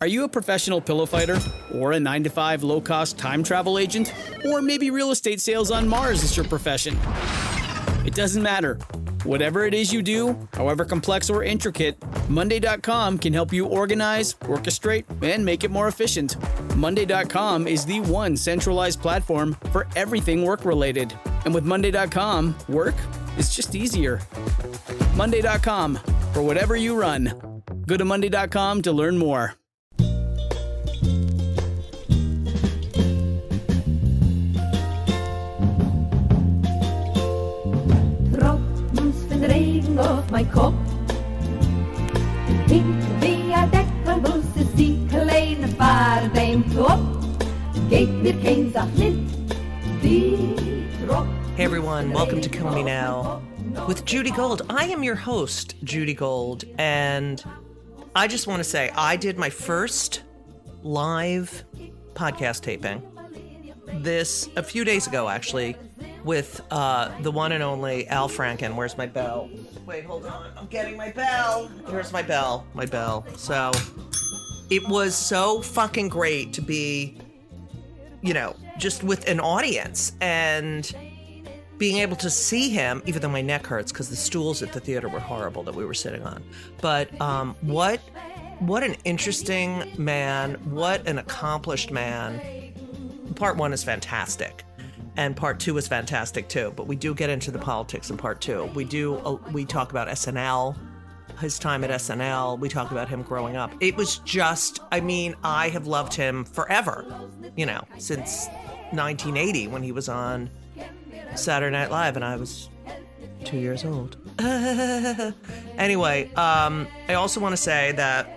Are you a professional pillow fighter? Or a 9-to-5 low-cost time travel agent? Or maybe real estate sales on Mars is your profession? It doesn't matter. Whatever it is you do, however complex or intricate, Monday.com can help you organize, orchestrate, and make it more efficient. Monday.com is the one centralized platform for everything work-related. And with Monday.com, work is just easier. Monday.com, for whatever you run. Go to Monday.com to learn more. Regen auf mein Kopf. Hinter via Deckelbus ist die kleine Fahrt beim Top. Geht mir kein Sach mit, die Rock. Hey everyone, welcome to Kill Me Now with Judy Gold. I am your host, Judy Gold, and I just want to say I did my first live podcast taping this a few days ago, actually, with the one and only Al Franken. Where's my bell? Wait, hold on. I'm getting my bell. Here's my bell. My bell. So it was so fucking great to be, just with an audience and being able to see him, even though my neck hurts because the stools at the theater were horrible that we were sitting on. But what an interesting man. What an accomplished man. Part one is fantastic. And part two is fantastic too, but we do get into the politics in part two. We talk about SNL, his time at SNL. We talk about him growing up. It was just, I have loved him forever, since 1980 when he was on Saturday Night Live and I was 2 years old. Anyway, I also want to say that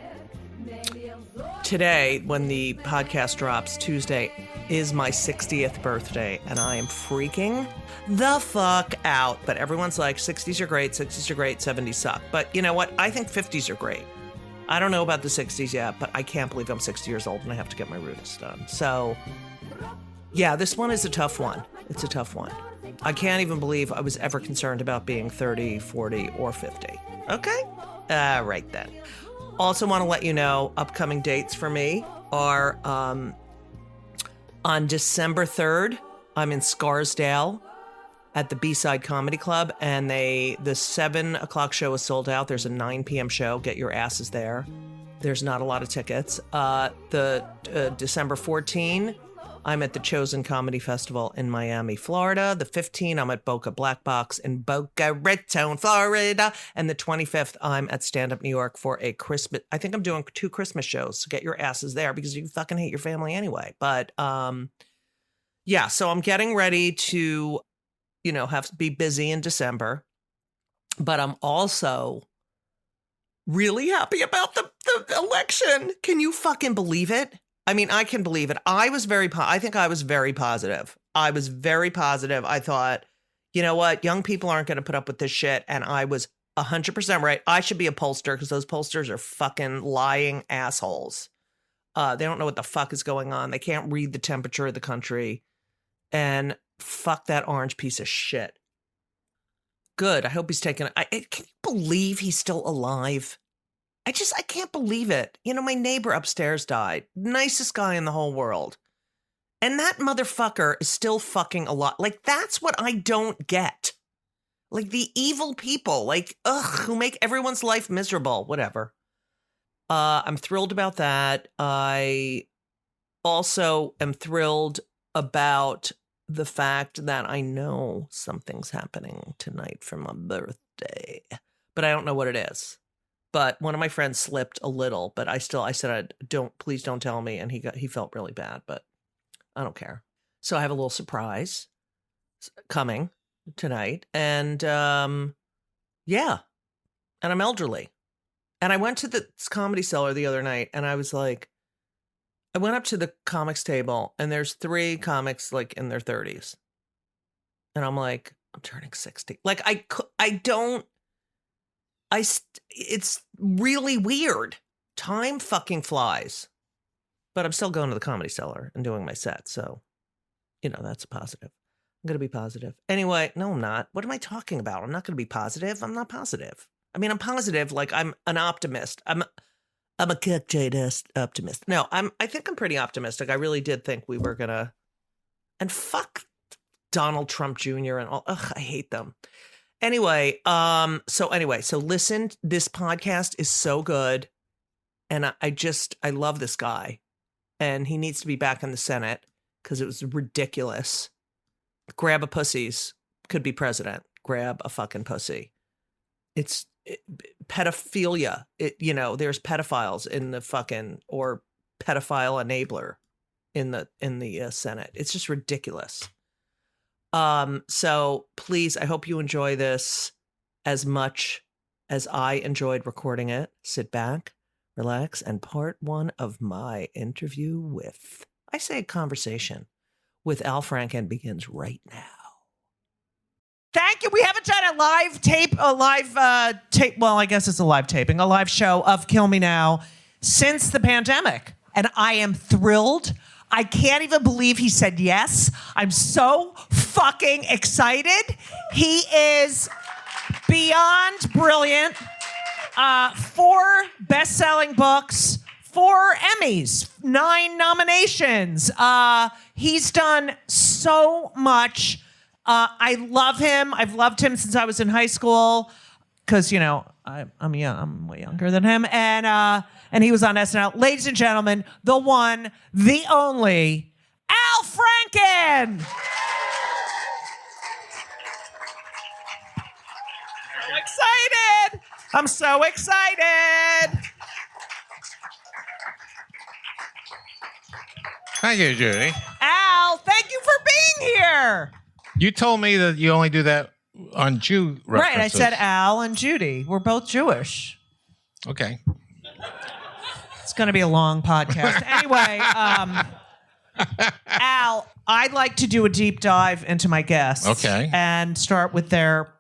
today, when the podcast drops, Tuesday, is my 60th birthday, and I am freaking the fuck out. But everyone's like, 60s are great, 70s suck. But you know what? I think 50s are great. I don't know about the 60s yet, but I can't believe I'm 60 years old and I have to get my roots done. So, yeah, this one is a tough one. It's a tough one. I can't even believe I was ever concerned about being 30, 40, or 50. Okay? Right then. Also want to let you know, upcoming dates for me are on December 3rd, I'm in Scarsdale at the B-Side Comedy Club, and the 7 o'clock show is sold out. There's a 9 p.m. show. Get your asses there. There's not a lot of tickets. December 14, I'm at the Chosen Comedy Festival in Miami, Florida. The 15th, I'm at Boca Black Box in Boca Raton, Florida. And the 25th, I'm at Stand Up New York for a Christmas. I think I'm doing 2 Christmas shows. So get your asses there because you fucking hate your family anyway. But yeah, so I'm getting ready to, have to be busy in December. But I'm also really happy about the election. Can you fucking believe it? I can believe it. I think I was very positive. I was very positive. I thought, you know what? Young people aren't going to put up with this shit. And I was 100% right. I should be a pollster because those pollsters are fucking lying assholes. They don't know what the fuck is going on. They can't read the temperature of the country. And fuck that orange piece of shit. Good. I hope he's taking it. Can you believe he's still alive? I can't believe it. My neighbor upstairs died. Nicest guy in the whole world. And that motherfucker is still fucking alive. Like, that's what I don't get. Like, the evil people, who make everyone's life miserable. Whatever. I'm thrilled about that. I also am thrilled about the fact that I know something's happening tonight for my birthday. But I don't know what it is. But one of my friends slipped a little, but I said, please don't tell me. And he felt really bad, but I don't care. So I have a little surprise coming tonight. And yeah, and I'm elderly. And I went to the Comedy Cellar the other night and I was like, I went up to the comics table and there's 3 comics in their 30s. And I'm like, I'm turning 60. It's really weird. Time fucking flies. But I'm still going to the Comedy Cellar and doing my set. So, that's a positive. I'm going to be positive. Anyway, no, I'm not. What am I talking about? I'm not going to be positive. I'm not positive. I'm positive. I'm an optimist. I'm a cocktail optimist. No, I think I'm pretty optimistic. I really did think we were gonna. And fuck Donald Trump Jr. and all. Ugh, I hate them. Anyway, so listen. This podcast is so good, and I love this guy, and he needs to be back in the Senate because it was ridiculous. Grab a pussies could be president. Grab a fucking pussy. It's pedophilia. There's pedophiles in the fucking or pedophile enabler in the Senate. It's just ridiculous. So please, I hope you enjoy this as much as I enjoyed recording it. Sit back, relax, and part one of my interview with, I say, conversation with Al Franken begins right now. Thank you. We haven't done a live tape. Well, I guess it's a live taping, a live show of Kill Me Now since the pandemic. And I am thrilled. I can't even believe he said yes. I'm so fucking excited. He is beyond brilliant. 4 best-selling books, 4 Emmys, 9 nominations. He's done so much. I love him. I've loved him since I was in high school because, I'm young. I'm way younger than him. And he was on SNL. Ladies and gentlemen, the one, the only, Al Franken. So excited. I'm so excited. Thank you, Judy. Al, thank you for being here. You told me that you only do that on Jew references. Right, I said Al and Judy. We're both Jewish. Okay. It's going to be a long podcast. Anyway, Al, I'd like to do a deep dive into my guests. Okay. And start with their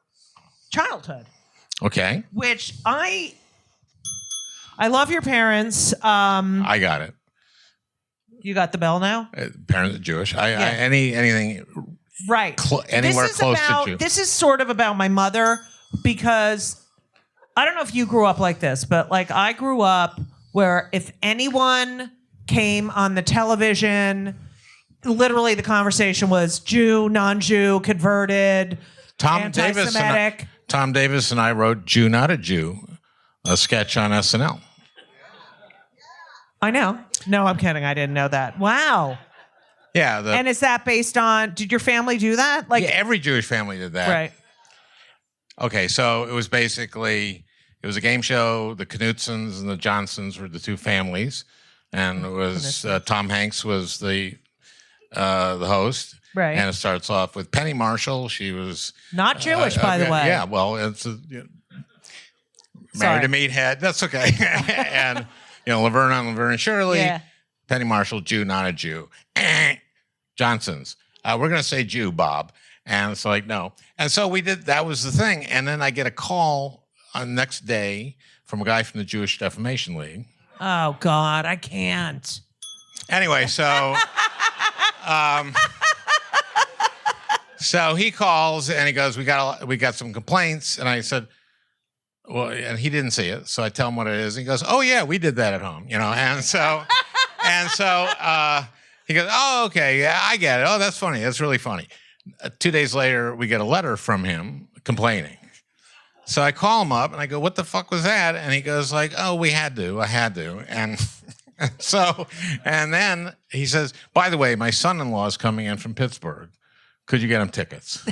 childhood. Okay. Which I love your parents. I got it. You got the bell now? Parents are Jewish. Anything right. Anywhere close to Jew. This is sort of about my mother because I don't know if you grew up like this, but like I grew up where if anyone came on the television, literally the conversation was Jew, non-Jew, converted, anti-Semitic. Tom Davis and I wrote Jew, Not a Jew, a sketch on SNL. I know. No, I'm kidding. I didn't know that. Wow. Yeah. And is that based on, did your family do that? Like every Jewish family did that. Right. Okay, so it was a game show. The Knutsons and the Johnsons were the 2 families. And it was Tom Hanks was the host. Right. And it starts off with Penny Marshall. She was not Jewish, by the way. Yeah, well, it's married to Meathead. That's okay. And Laverne and Shirley. Yeah. Penny Marshall, Jew, not a Jew. Johnsons. We're going to say Jew, Bob. And it's like, no. And so we did, that was the thing. And then I get a call on the next day from a guy from the Jewish Defamation League. Oh, God, I can't. Anyway, so so he calls and he goes, we got some complaints. And I said, well, and he didn't see it. So I tell him what it is. And he goes, oh, yeah, we did that at home, And so, he goes, oh, okay, yeah, I get it. Oh, that's funny. That's really funny. 2 days later, we get a letter from him complaining. So I call him up and I go, what the fuck was that? And he goes like, oh, I had to. And and then he says, by the way, my son-in-law is coming in from Pittsburgh. Could you get him tickets?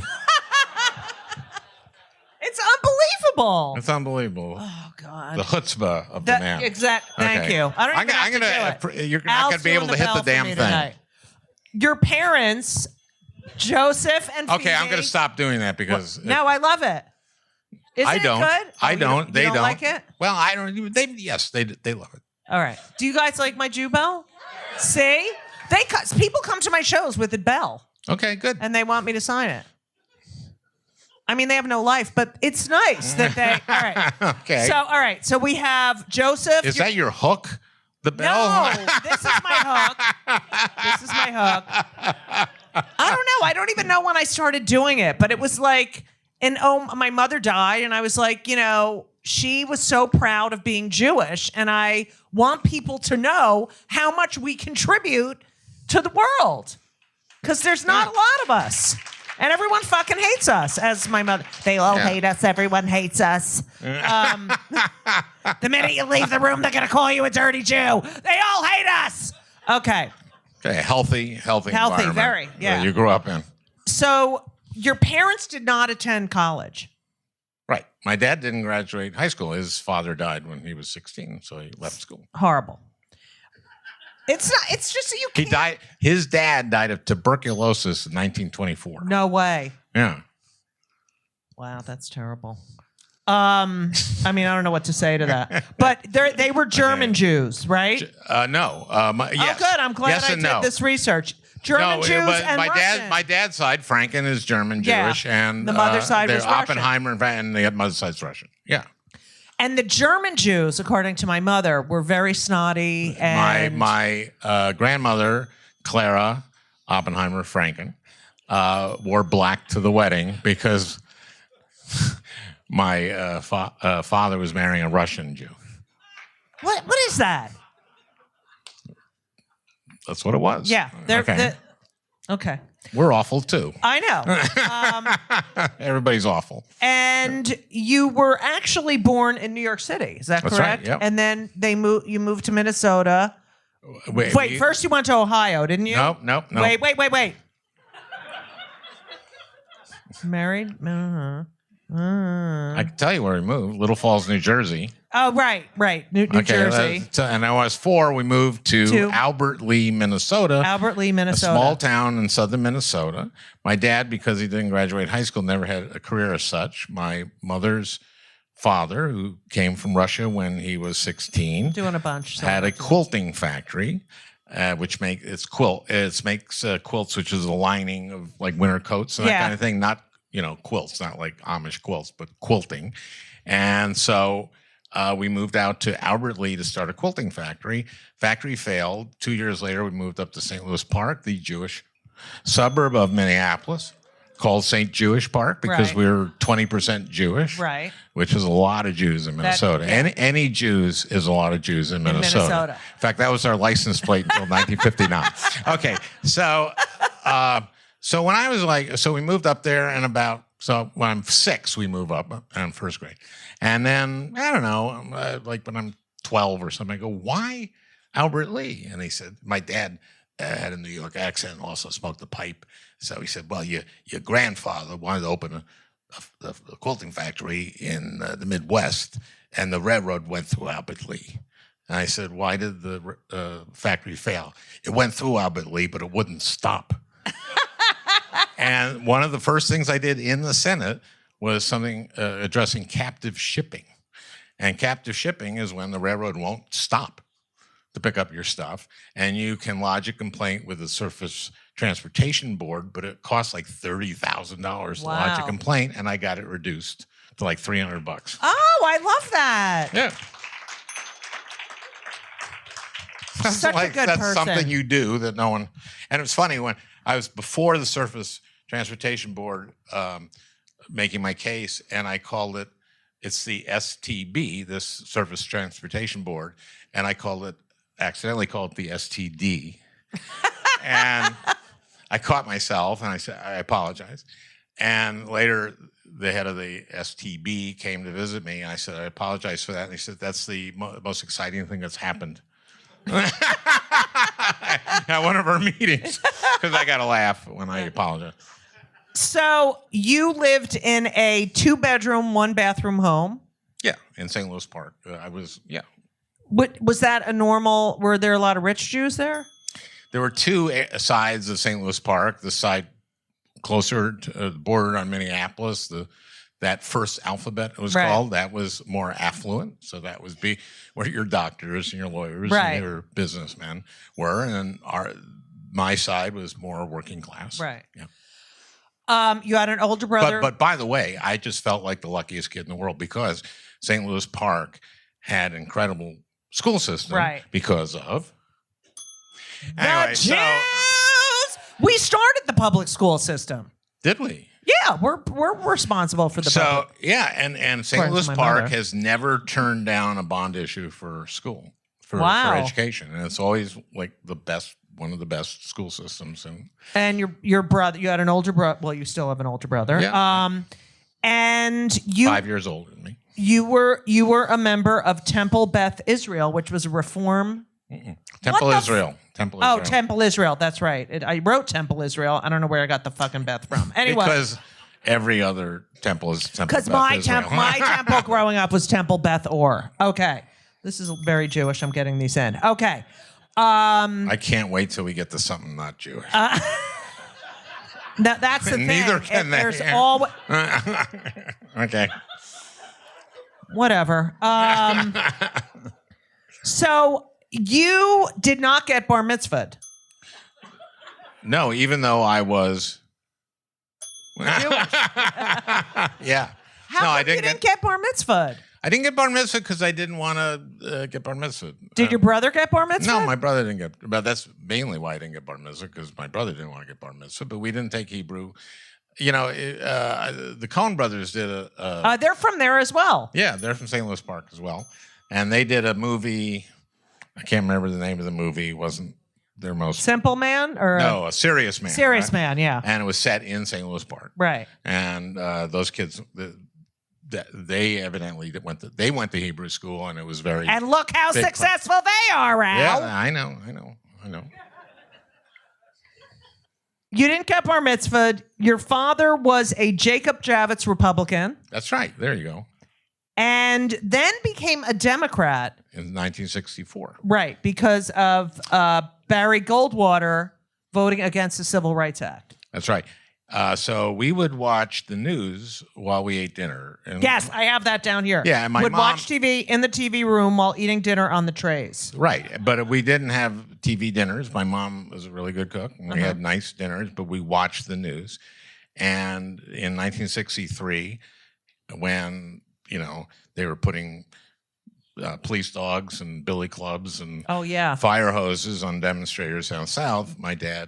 It's unbelievable. It's unbelievable. Oh, God. The chutzpah of the man. Exactly. Thank you. I don't even have to do it. You're not going to be able to hit the damn thing. Tonight. Your parents, Joseph and Phoebe. Okay, I'm going to stop doing that because... No, I love it. Isn't it good? I don't. They don't like it? Well, I don't. Yes, they love it. All right. Do you guys like my Jew bell? See? People come to my shows with a bell. Okay, good. And they want me to sign it. I mean, they have no life, but it's nice that they... All right. Okay. All right. So we have Joseph. Is that your hook? The bell? No, this is my hook. I don't know. I don't even know when I started doing it, but it was like And my mother died, and I was like, she was so proud of being Jewish, and I want people to know how much we contribute to the world, because there's not a lot of us, and everyone fucking hates us. As my mother, they all hate us. Everyone hates us. The minute you leave the room, they're gonna call you a dirty Jew. They all hate us. Okay, healthy environment very, yeah. that you grew up in. So your parents did not attend college. Right. My dad didn't graduate high school. His father died when he was 16, so he left school. Horrible. It's not. It's just that you can't. He died. His dad died of tuberculosis in 1924. No way. Yeah. Wow, that's terrible. I mean, I don't know what to say to that. But they were German Jews, right? No. Yes. Oh, good. I'm glad yes I did this research. German Jews but and Russian. My dad's side, Franken, is German Jewish, and the mother's side was Russian. Oppenheimer, and the mother's side's Russian. Yeah. And the German Jews, according to my mother, were very snotty. And my grandmother, Clara Oppenheimer Franken, wore black to the wedding because my father was marrying a Russian Jew. What is that? That's what it was. Yeah. Okay. We're awful too. I know. Everybody's awful. And you were actually born in New York City. Is that That's correct? Right, yep. And then you moved to Minnesota. Wait, first you went to Ohio, didn't you? Nope. Wait. Married? I can tell you where we moved. Little Falls, New Jersey. Oh, right. New Jersey. And when I was 4, we moved to Albert Lee, Minnesota. A small town in southern Minnesota. My dad, because he didn't graduate high school, never had a career as such. My mother's father, who came from Russia when he was 16, doing a bunch, had a quilting factory, which makes quilts, which is a lining of like winter coats and that kind of thing. Not quilts, not like Amish quilts, but quilting. And so we moved out to Albert Lee to start a quilting factory. Factory failed. 2 years later, we moved up to St. Louis Park, the Jewish suburb of Minneapolis, called St. Jewish Park because we were 20% Jewish, which is a lot of Jews in Minnesota. Any Jews is a lot of Jews in Minnesota. In fact, that was our license plate until 1959. Okay, so when I was we moved up there, and when I'm 6, we move up in first grade. And then, I don't know, when I'm 12 or something, I go, why Albert Lee? And he said, my dad had a New York accent and also smoked a pipe. So he said, well, your grandfather wanted to open a quilting factory in the Midwest, and the railroad went through Albert Lee. And I said, why did the factory fail? It went through Albert Lee, but it wouldn't stop. And one of the first things I did in the Senate was something addressing captive shipping. And captive shipping is when the railroad won't stop to pick up your stuff, and you can lodge a complaint with the Surface Transportation Board, but it costs like $30,000 to lodge a complaint, and I got it reduced to like $300. Oh, I love that. Yeah. Such a good that's person. Something you do that no one. And it was funny when I was before the Surface Transportation Board making my case, and I called it. It's the STB, this Surface Transportation Board, and I accidentally called it the STD, and I caught myself, and I said I apologize. And later, the head of the STB came to visit me, and I said I apologize for that. And he said that's the most exciting thing that's happened at one of our meetings, because I got to laugh when I apologize. So you lived in a 2-bedroom, 1-bathroom home? Yeah, in St. Louis Park. Was that a normal? Were there a lot of rich Jews there? There were 2 sides of St. Louis Park. The side closer to the border on Minneapolis, that first alphabet it was called, that was more affluent. So that was where your doctors and your lawyers and your businessmen were. And my side was more working class. Right. Yeah. You had an older brother. But by the way, I just felt like the luckiest kid in the world because St. Louis Park had an incredible school system because of the Jews. We started the public school system. Did we? Yeah, we're responsible for the So budget. yeah, and St. According Louis to my Park mother. has never turned down a bond issue for school for Wow. education, and it's always like one of the best school systems. And your brother, you had an older brother. Well, you still have an older brother. Yeah. And you 5 years older than me. you were a member of Temple Beth Israel, which was a reform. Temple the Israel. Temple Oh, Israel. Temple Israel. That's right. I wrote Temple Israel. I don't know where I got the fucking Beth from. Anyway, Because every other temple is Temple because Beth my Israel. my temple growing up was Temple Beth Or. Okay, this is very Jewish. I'm getting these in. Okay. I can't wait till we get to something not Jewish. That's the thing. Neither can they. There's all Okay. whatever. So you did not get bar mitzvahed. No, even though I was. Jewish. Yeah. How No, come I you didn't didn't get bar mitzvahed? I didn't get bar mitzvah because I didn't want to get bar mitzvah. Did your brother get bar mitzvah? No, my brother didn't get. But that's mainly why I didn't get bar mitzvah, because my brother didn't want to get bar mitzvah. But we didn't take Hebrew. You know, the Coen brothers did a. They're from there as well. Yeah, they're from St. Louis Park as well, and they did a movie. I can't remember the name of the movie. It wasn't their most. Simple Man or No, a Serious Man. Serious right? Man, yeah. And it was set in St. Louis Park. Right. And those kids, they evidently went to Hebrew school, and it was very. And look how big successful they are, Al. Yeah, I know. You didn't get bar mitzvah. Your father was a Jacob Javits Republican That's right. There you go. and then became a Democrat. In 1964. Right, because of Barry Goldwater voting against the Civil Rights Act. That's right. So we would watch the news while we ate dinner. And Yes, I have that down here. Yeah, and my would mom- watch TV in the TV room while eating dinner on the trays. Right. But we didn't have TV dinners. My mom was a really good cook. And we had nice dinners, but we watched the news. And in 1963, when, they were putting police dogs and billy clubs and Oh yeah. fire hoses on demonstrators down south, I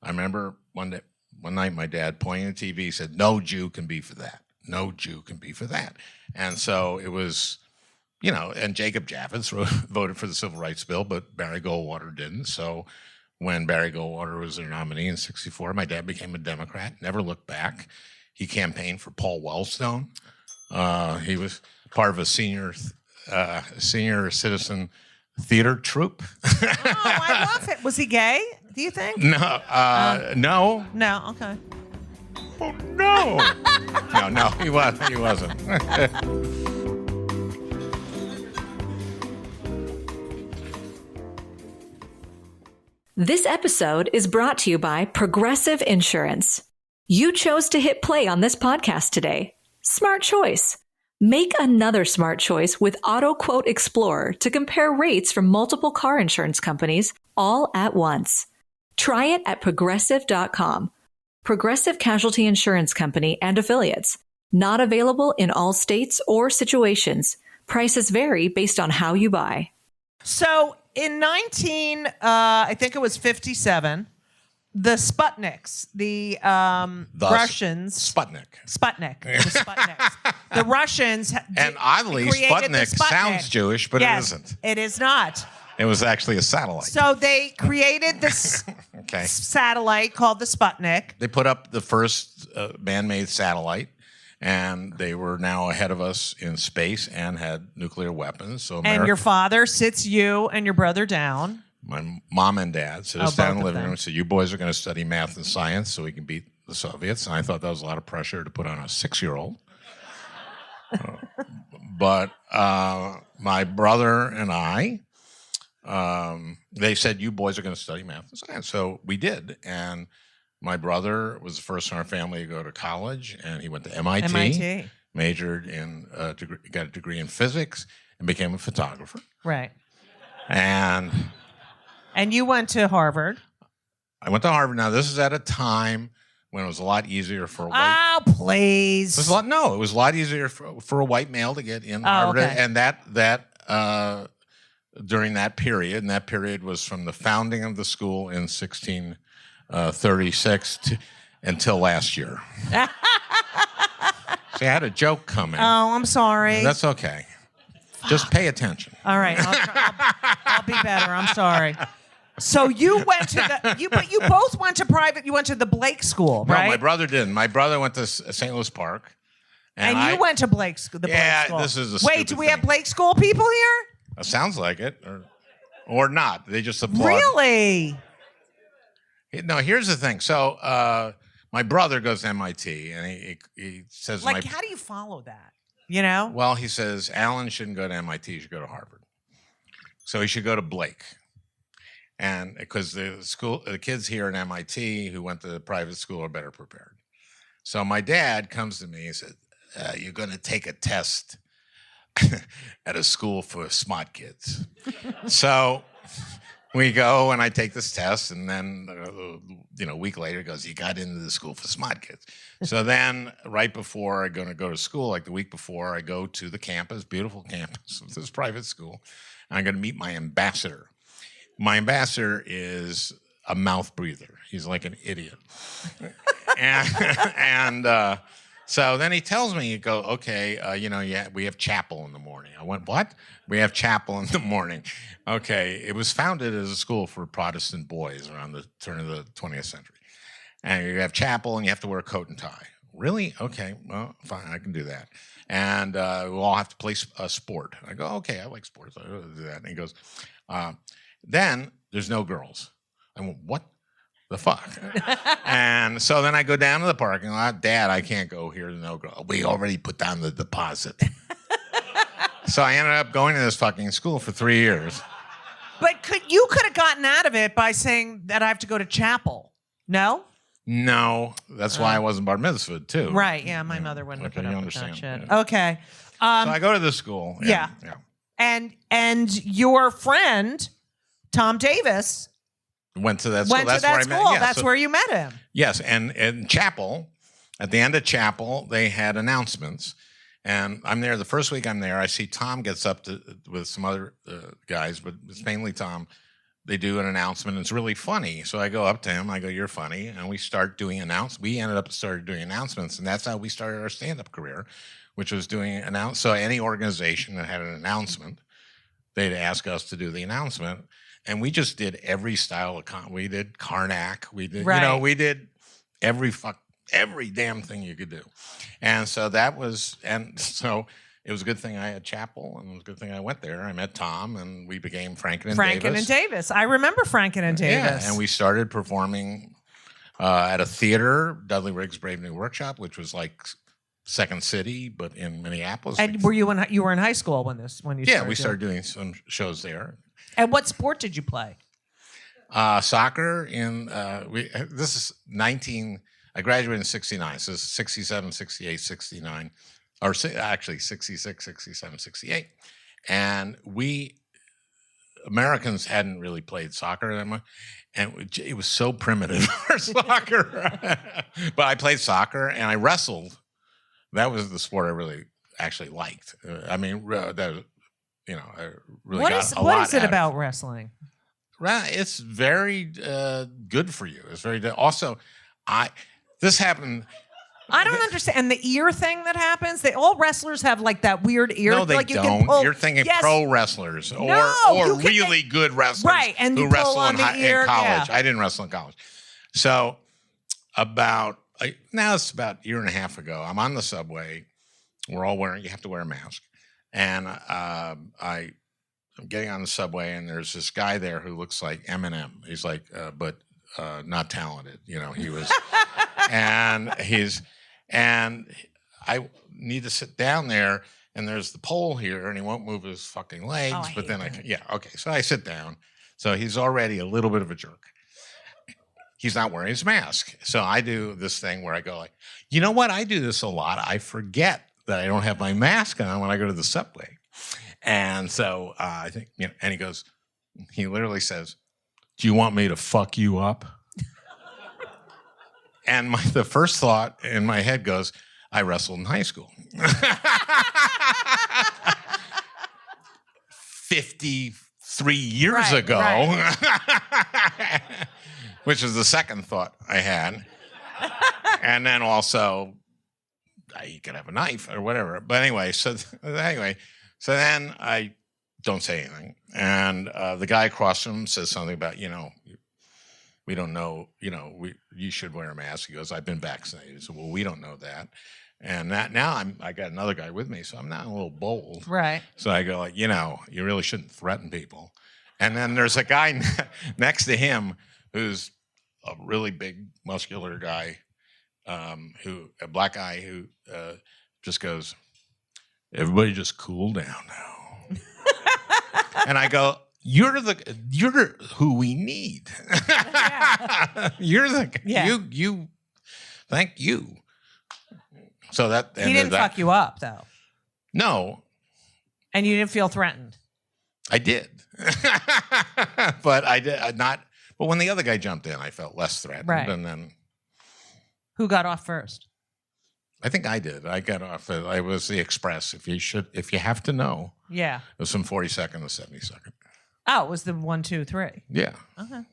remember one night my dad pointing at the TV said, "No Jew can be for that. No Jew can be for that." And so it was, and Jacob Javits voted for the Civil Rights Bill, but Barry Goldwater didn't. So when Barry Goldwater was their nominee in 64, my dad became a Democrat, never looked back. He campaigned for Paul Wellstone. He was part of a senior citizen theater troupe. Oh, I love it. Was he gay? Do you think? No. No. Okay. Oh, no. No, he wasn't. This episode is brought to you by Progressive Insurance. You chose to hit play on this podcast today. Smart choice. Make another smart choice with Auto Quote Explorer to compare rates from multiple car insurance companies all at once. Try it at progressive.com. Progressive Casualty Insurance Company and Affiliates. Not available in all states or situations. Prices vary based on how you buy. So in I think it was 57, the Sputniks, the Russians, Sputnik. the Sputniks, the Russians, And oddly, created the Sputnik sounds Jewish, but yes, it isn't. It is not. It was actually a satellite. So they created this Okay. satellite called the Sputnik. They put up the first man-made satellite, and they were now ahead of us in space and had nuclear weapons. So And your father sits you and your brother down. my mom and dad sit us Oh, down in both the of living them. room and said, "You boys are going to study math and science so we can beat the Soviets." And I thought that was a lot of pressure to put on a 6-year-old. But my brother and I, they said, "You boys are going to study math and science." So we did. And my brother was the first in our family to go to college, and he went to MIT. Majored in, got a degree in physics, and became a photographer. Right. And And you went to Harvard. I went to Harvard. Now, this is at a time when it was a lot easier for a white. Oh, please. It was a lot easier for a white male to get in Harvard, okay. and that during that period, and that period was from the founding of the school in 1636 until last year. See, I had a joke coming. Oh, I'm sorry. That's okay. Just pay attention. All right, I'll be better. I'm sorry. So you went to you both went to private. You went to the Blake School, right? No, my brother didn't. My brother went to St. Louis Park. And you went to Blake School. Blake School. This is a Wait, do we have Blake School people here? Sounds like it, or not. They just applaud. Really? No, here's the thing. So my brother goes to MIT, and he says, like, how do you follow that? You know? Well, he says Alan shouldn't go to MIT. He should go to Harvard. So he should go to Blake. And because the kids here at MIT who went to the private school are better prepared. So my dad comes to me and said, you're going to take a test at a school for smart kids. So we go and I take this test, and then a week later he goes, you got into the school for smart kids. So then right before I'm going to go to school, like the week before, I go to the campus, beautiful campus of this private school, and I'm going to meet my ambassador. My ambassador is a mouth breather. He's like an idiot. and so then he tells me, okay, we have chapel in the morning. I went, what? We have chapel in the morning. Okay, it was founded as a school for Protestant boys around the turn of the 20th century. And you have chapel and you have to wear a coat and tie. Really? Okay, well, fine, I can do that. And we'll all have to play a sport. I go, okay, I like sports. I'll do that. And he goes, then there's no girls. I went, what the fuck? And so then I go down to the parking lot. Dad, I can't go here. No girl. We already put down the deposit. So I ended up going to this fucking school for 3 years. But you could have gotten out of it by saying that I have to go to chapel. No? No. That's why I wasn't bar mitzvahed, too. Right. Yeah, my mother wouldn't have put up with that shit. Yeah. Okay. So I go to the school. Yeah. And your friend, Tom Davis, went to that school. Went to that school. That's where you met him. Yes, and in chapel, at the end of chapel, they had announcements. And I'm there the first week I'm there. I see Tom gets up with some other guys, but it's mainly Tom. They do an announcement. It's really funny. So I go up to him. I go, you're funny. And we start doing announcements. We ended up started doing announcements. And that's how we started our stand-up career, which was doing announcements. So any organization that had an announcement, they'd ask us to do the announcement. And we just did every style of we did Karnak. We did, we did every damn thing you could do. And so it was a good thing I had chapel, and it was a good thing I went there. I met Tom, and we became Franken and Davis. Franken and Davis. I remember Franken and Davis. Yeah, and we started performing at a theater, Dudley Riggs' Brave New Workshop, which was like Second City, but in Minneapolis. And were you in high school when you started? Yeah, we started doing some shows there. And what sport did you play? Soccer. I graduated in 69, so 67, 68, 69, or actually 66, 67, 68. And Americans hadn't really played soccer that much, and it was so primitive for soccer. But I played soccer, and I wrestled. That was the sport I really actually liked. I really got a lot. What is it about wrestling? It's very good for you. It's very also. This happened. I don't understand. And the ear thing that happens, all wrestlers have like that weird ear. No, they like don't. You're thinking pro wrestlers or really good wrestlers, right? And who wrestle in college. Yeah. I didn't wrestle in college. So now it's about a year and a half ago. I'm on the subway. We're all you have to wear a mask. And I'm getting on the subway, and there's this guy there who looks like Eminem. He's like, but not talented. He was, and I need to sit down there, and there's the pole here, and he won't move his fucking legs. But then okay. So I sit down. So he's already a little bit of a jerk. He's not wearing his mask. So I do this thing where I go like, you know what? I do this a lot. I forget that I don't have my mask on when I go to the subway. And so I think, and he literally says, do you want me to fuck you up? And the first thought in my head goes, I wrestled in high school. 53 years ago. Right. Which is the second thought I had. And then also, he could have a knife or whatever. But anyway, so then I don't say anything. And the guy across from him says something about, we don't know, you should wear a mask. He goes, I've been vaccinated. So, well, we don't know that. And now I got another guy with me, so I'm now a little bold. Right. So I go like, you really shouldn't threaten people. And then there's a guy next to him who's a really big, muscular guy, a black guy who just goes, everybody just cool down now. And I go, you're who we need. You're you. Thank you. So that he didn't fuck you up though. No. And you didn't feel threatened. I did, but I did not. But when the other guy jumped in, I felt less threatened. Right. And then who got off first? I think I did. I got off. I was the express. If you have to know. Yeah. It was from 42nd to 72nd. Oh, it was the 1, 2, 3. Yeah. Okay.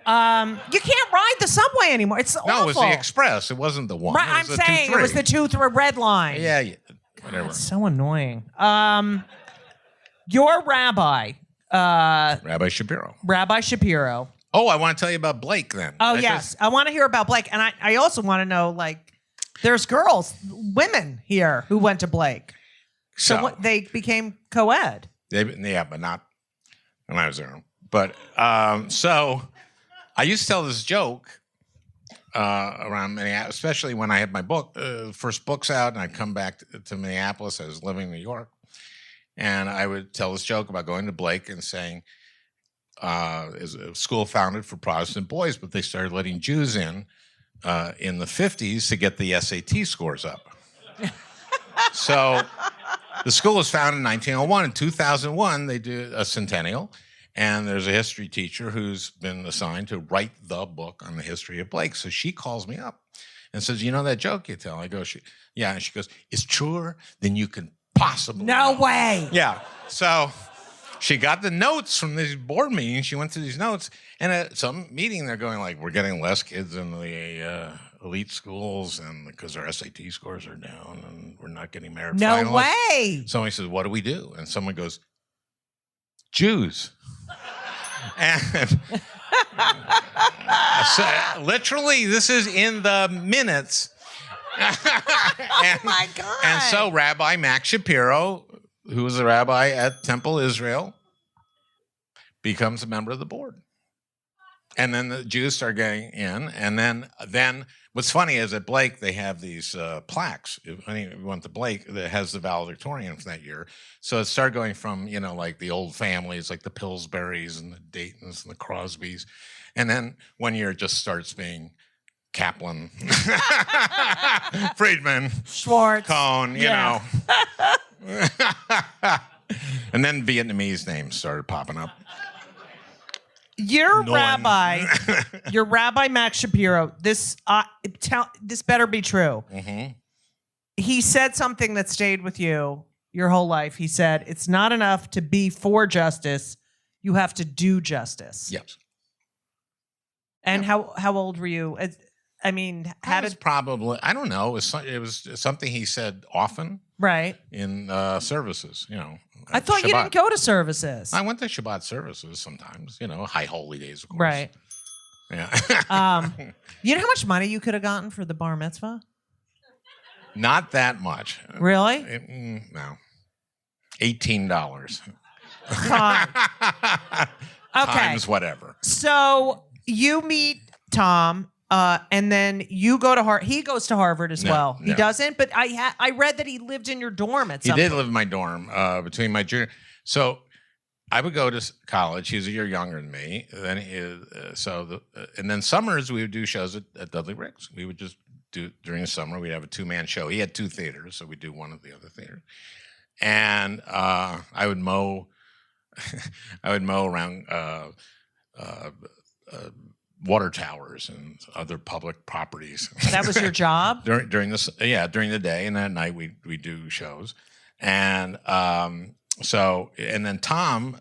You can't ride the subway anymore. It's awful. No, it was the express. It wasn't the 1. Right, I'm saying 2, it was the 2, 3 red line. Yeah, whatever. That's so annoying. Your rabbi. Rabbi Shapiro. Rabbi Shapiro. Oh, I want to tell you about Blake then. Oh, yes. I want to hear about Blake. And I also want to know, there's women here who went to Blake. So they became co-ed. Yeah, but not when I was there. But so I used to tell this joke around Minneapolis, especially when I had my first books out, and I'd come back to Minneapolis. I was living in New York. And I would tell this joke about going to Blake and saying, is a school founded for Protestant boys, but they started letting Jews in the 50s to get the SAT scores up. So the school was founded in 1901. In 2001, they do a centennial, and there's a history teacher who's been assigned to write the book on the history of Blake. So she calls me up and says, you know that joke you tell? I go, yeah. And she goes, it's truer than you can possibly No know. way. Yeah. So she got the notes from these board meetings. She went through these notes, and at some meeting, they're going like, we're getting less kids in the elite schools, and because our SAT scores are down, and we're not getting merit finalists. No way. Somebody says, what do we do? And someone goes, Jews. And so, literally, this is in the minutes. Oh my God. And so Rabbi Max Shapiro, who was a rabbi at Temple Israel, becomes a member of the board. And then the Jews start getting in. And then what's funny is at Blake, they have these plaques. If you went to Blake, that has the valedictorian from that year. So it started going from, like the old families, like the Pillsburys and the Daytons and the Crosbys. And then one year it just starts being Kaplan, Friedman, Schwartz, Cohn, you know. And then Vietnamese names started popping up. Your rabbi Max Shapiro, this better be true. Mm-hmm. He said something that stayed with you your whole life. He said, it's not enough to be for justice. You have to do justice. Yes. And how old were you? I mean, I don't know. It was something he said often. Right. In services, I thought you didn't go to services. I went to Shabbat services sometimes, high holy days, of course. Right. Yeah. You know how much money you could have gotten for the bar mitzvah? Not that much. Really? No. $18. Fine. Okay. Times whatever. So you meet Tom, and then you go to Harvard. He goes to Harvard as well. He doesn't, but I read that he lived in your dorm at some point. He did live in my dorm between my junior. So I would go to college. He was a year younger than me. Then and then summers we would do shows at Dudley Riggs. We would just do during the summer. We'd have a 2-man show. He had 2 theaters, so we'd do one of the other theaters. And I would mow. I would mow around water towers and other public properties. That was your job? during the day, and at night we do shows. And So, and then Tom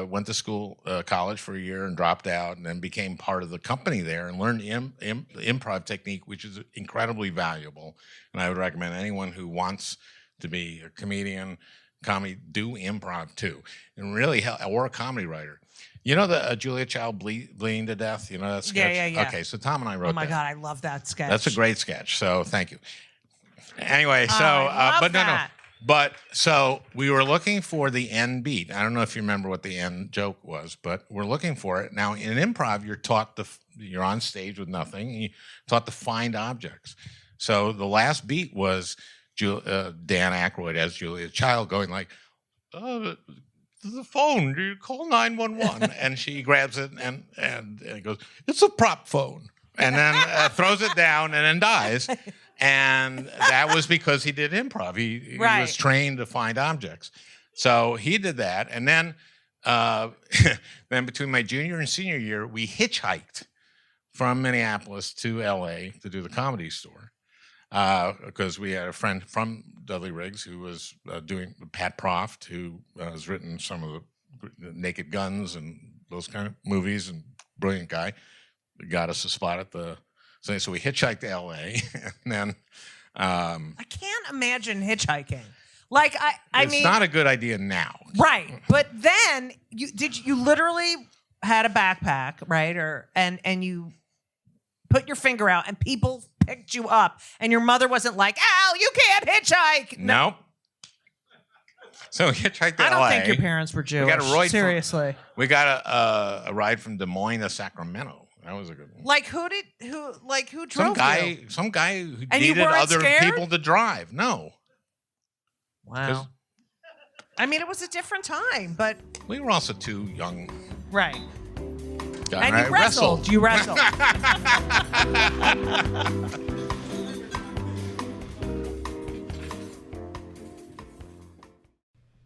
went to school, college for a year and dropped out, and then became part of the company there and learned improv technique, which is incredibly valuable. And I would recommend anyone who wants to be a comedian, do improv too, and really or a comedy writer. You know the Julia Child bleeding to death. You know that sketch? Yeah. Okay, so Tom and I wrote. Oh my that. God, I love that sketch. That's a great sketch. So thank you. Anyway, so I love but that. no. But so we were looking for the end beat. I don't know if you remember what the end joke was, but we're looking for it. Now in improv, you're on stage with nothing, and you're taught to find objects. So the last beat was Dan Aykroyd as Julia Child going like, the phone, do you call 911? And she grabs it and it goes, it's a prop phone. And then throws it down and then dies. And that was because he did improv. He was trained to find objects. So he did that. And then then between my junior and senior year, we hitchhiked from Minneapolis to L.A. to do the Comedy Store. Because we had a friend from Dudley Riggs who was doing Pat Proft, who has written some of the Naked Guns and those kind of movies, and brilliant guy. Got us a spot at the... So we hitchhiked to L.A. and then... I can't imagine hitchhiking. Like, I mean... It's not a good idea now. Right. But then, you literally had a backpack, right? And you put your finger out and people picked you up and your mother wasn't like, "Ow, you can't hitchhike." Nope. So we hitchhiked to I don't LA. think your parents were Jewish. We got a ride seriously. We got a ride from Des Moines to Sacramento. That was a good one. Like who drove you? Some guy who And you needed weren't other scared? people to drive. No. Wow. I mean, it was a different time, but We were also too young. right. Guys. And I you wrestled. You wrestled.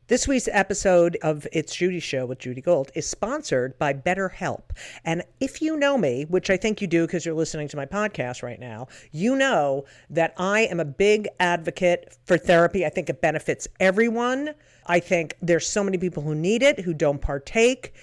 This week's episode of It's Judy Show with Judy Gold is sponsored by BetterHelp. And if you know me, which I think you do because you're listening to my podcast right now, you know that I am a big advocate for therapy. I think it benefits everyone. I think there's so many people who need it, who don't partake.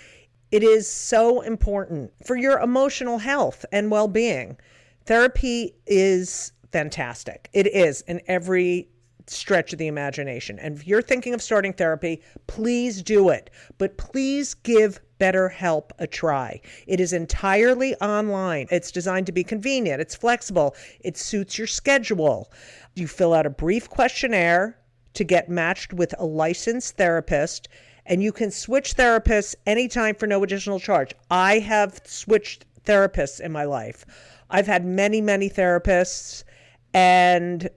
It is so important for your emotional health and well-being. Therapy is fantastic. It is in every stretch of the imagination. And if you're thinking of starting therapy, please do it. But please give BetterHelp a try. It is entirely online. It's designed to be convenient. It's flexible. It suits your schedule. You fill out a brief questionnaire to get matched with a licensed therapist, and you can switch therapists anytime for no additional charge. I have switched therapists in my life. I've had many, many therapists, and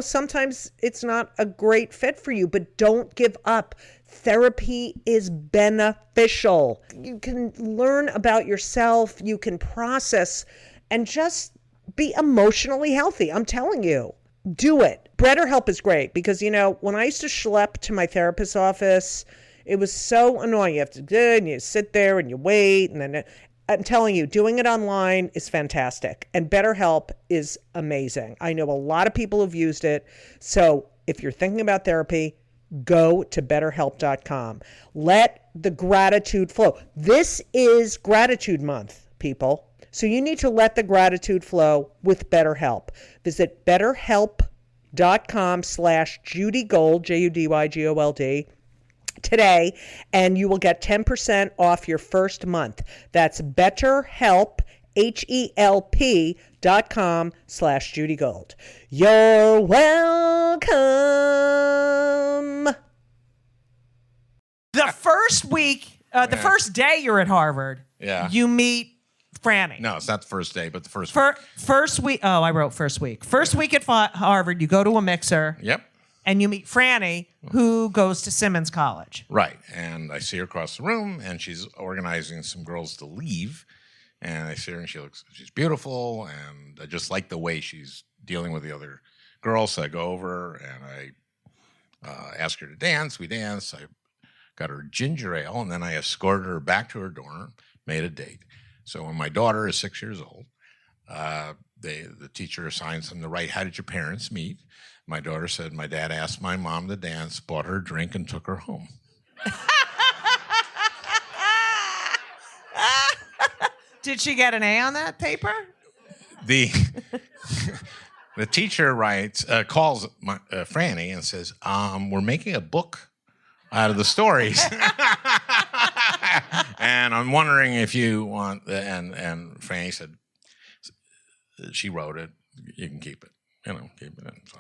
sometimes it's not a great fit for you, but don't give up. Therapy is beneficial. You can learn about yourself, you can process, and just be emotionally healthy. I'm telling you, do it. BetterHelp is great because, when I used to schlep to my therapist's office, it was so annoying. You have to do, and you sit there and you wait, and then I'm telling you, doing it online is fantastic. And BetterHelp is amazing. I know a lot of people who've used it. So if you're thinking about therapy, go to BetterHelp.com. Let the gratitude flow. This is Gratitude Month, people. So you need to let the gratitude flow with BetterHelp. Visit BetterHelp.com/JudyGold, JudyGold, today, and you will get 10% off your first month. That's BetterHelp, HELP.com/JudyGold. You're welcome. The first week, the first day you're at Harvard, you meet Franny. No, it's not the first day, but the first week. First week. Oh, I wrote first week. First week at Harvard, you go to a mixer. Yep. And you meet Franny, who goes to Simmons College. Right. And I see her across the room, and she's organizing some girls to leave. And I see her, and she's beautiful, and I just like the way she's dealing with the other girls. So I go over, and I ask her to dance. We dance. I got her ginger ale, and then I escorted her back to her dorm, made a date. So when my daughter is 6 years old, the teacher assigns them to write, "How did your parents meet?" My daughter said, "My dad asked my mom to dance, bought her a drink, and took her home." Did she get an A on that paper? The teacher calls Franny and says, we're making a book out of the stories. And I'm wondering if you want, and Franny said, she wrote it, you can keep it, keep it in. So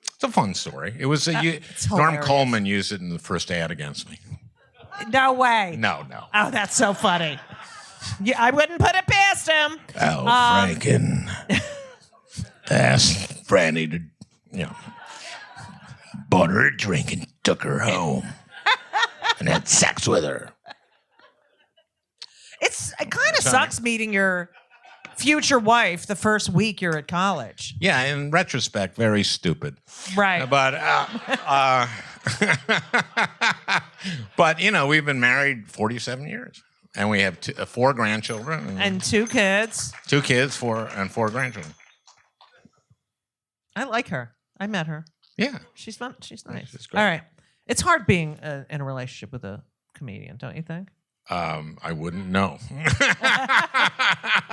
it's a fun story. It was, Norm Coleman used it in the first ad against me. No way. No. Oh, that's so funny. Yeah, I wouldn't put it past him. Franken asked Franny to, bought her a drink and took her home and had sex with her. It kind of sucks meeting your future wife the first week you're at college. Yeah, in retrospect, very stupid. Right. But we've been married 47 years, and we have 4 grandchildren and 2 kids. 2 kids, 4 grandchildren. I like her. I met her. Yeah, she's fun. She's nice. She's great. All right, it's hard being in a relationship with a comedian, don't you think? I wouldn't know.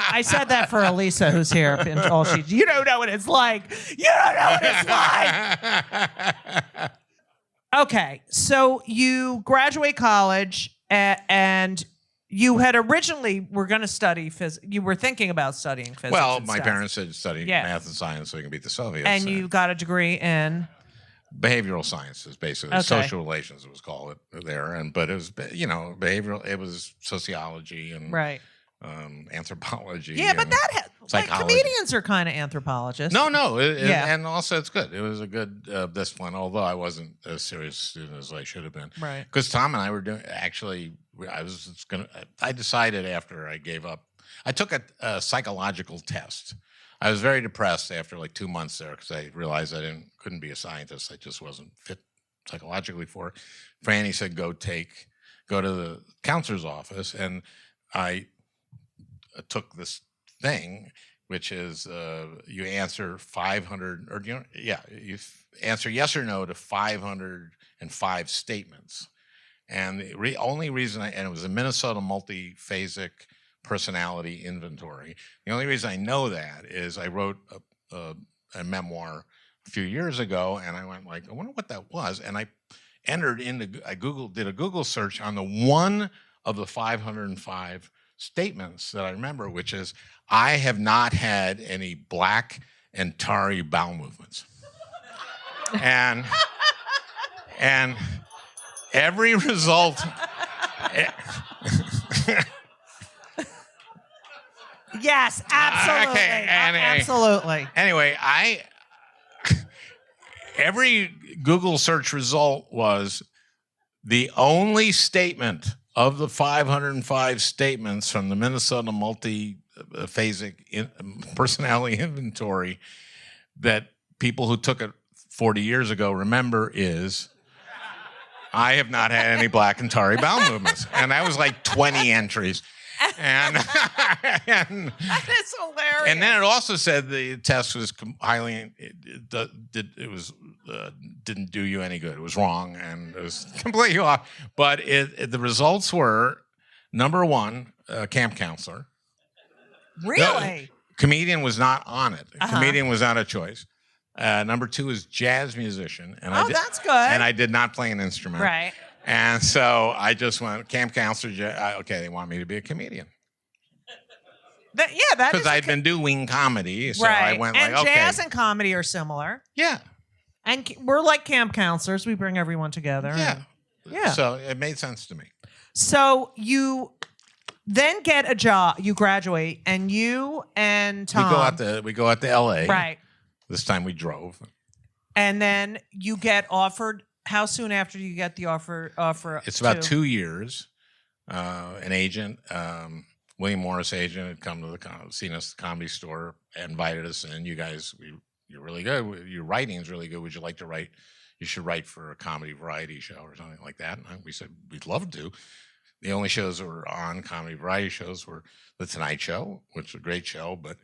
I said that for Elisa, who's here. You don't know what it's like. You don't know what it's like. Okay, so you graduate college, and you had originally were going to study physics. You were thinking about studying physics. Well, my parents said study math and science so you can beat the Soviets. And you got a degree in behavioral sciences, basically. Okay. Social relations, it was called there. But it was, behavioral. It was sociology and anthropology. Yeah, but psychology. Comedians are kind of anthropologists. No. And also it's good. It was a good discipline, although I wasn't as serious a student as I should have been. Right. Because Tom and I were doing, actually, I decided after I gave up, I took a psychological test. I was very depressed after like 2 months there because I realized I couldn't be a scientist. I just wasn't fit psychologically for it. Franny said, go to the counselor's office. And I took this thing, which is you answer 500, or you answer yes or no to 505 statements. And the only reason and it was a Minnesota multiphasic personality inventory. The only reason I know that is I wrote a memoir a few years ago, and I went like, I wonder what that was, and I did a Google search on the one of the 505 statements that I remember, which is, I have not had any black and tarry bowel movements, and every result. Yes, absolutely. Okay, absolutely. Anyway, every Google search result was the only statement of the 505 statements from the Minnesota multiphasic personality inventory that people who took it 40 years ago remember is, I have not had any black and tarry bowel movements. And that was like 20 entries. And that is hilarious. And then it also said the test was highly didn't do you any good. It was wrong and it was completely off. But the results were, number 1, camp counselor. Really? Comedian was not on it. Comedian was not a choice. Number 2 is jazz musician. And that's good. And I did not play an instrument. Right. And so I just went, camp counselor, okay, they want me to be a comedian. That is because I'd been doing comedy, so right. I went and like, okay. Jazz and comedy are similar. Yeah. And we're like camp counselors. We bring everyone together. Yeah. Yeah. So it made sense to me. So you then get a job, you graduate, and you and Tom. We go out to L.A. Right. This time we drove. And then you get offered. How soon after you get the offer? It's about 2 years. An agent, William Morris agent, had come to seen us at the Comedy Store, invited us in. You guys, you're really good. Your writing's really good. Would you like to write? You should write for a comedy variety show or something like that. And we said we'd love to. The only shows that were on comedy variety shows were The Tonight Show, which was a great show, but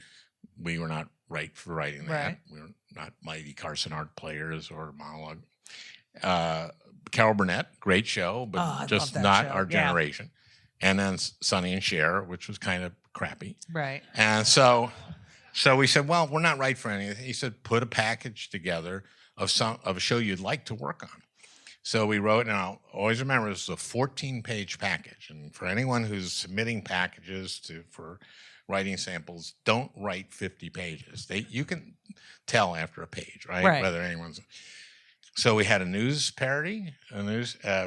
we were not right for writing that. Right. We were not mighty Carson Art players or monologue. Carol Burnett, great show, but I just love that not show. our Yeah. generation. And then Sonny and Cher, which was kind of crappy. Right. And so we said, well, we're not right for anything. He said, put a package together of a show you'd like to work on. So we wrote, and I'll always remember, this was a 14-page package. And for anyone who's submitting packages for writing samples, don't write 50 pages. You can tell after a page, right? Whether anyone's. So we had a news parody,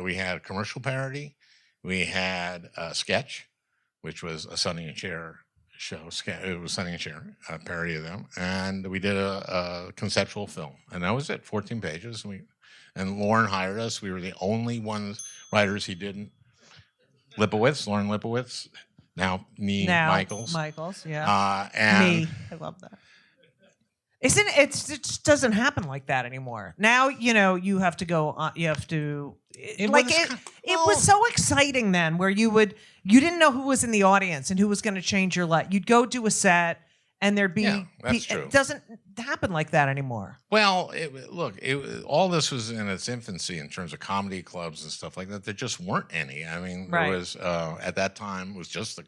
we had a commercial parody, we had a sketch, which was a Sonny and Cher show. It was Sonny and Cher, a parody of them, and we did a conceptual film, and that was it. 14 pages. And Lauren hired us. We were the only writers he didn't. Lauren Lipowitz. Now Michaels. Yeah. And I love that. It just doesn't happen like that anymore. Now, you have to go on, you have to it was so exciting then where you didn't know who was in the audience and who was going to change your life. You'd go do a set and there'd be that's true. It doesn't happen like that anymore. Well, all this was in its infancy in terms of comedy clubs and stuff like that. There just weren't any. I mean, there was at that time it was just the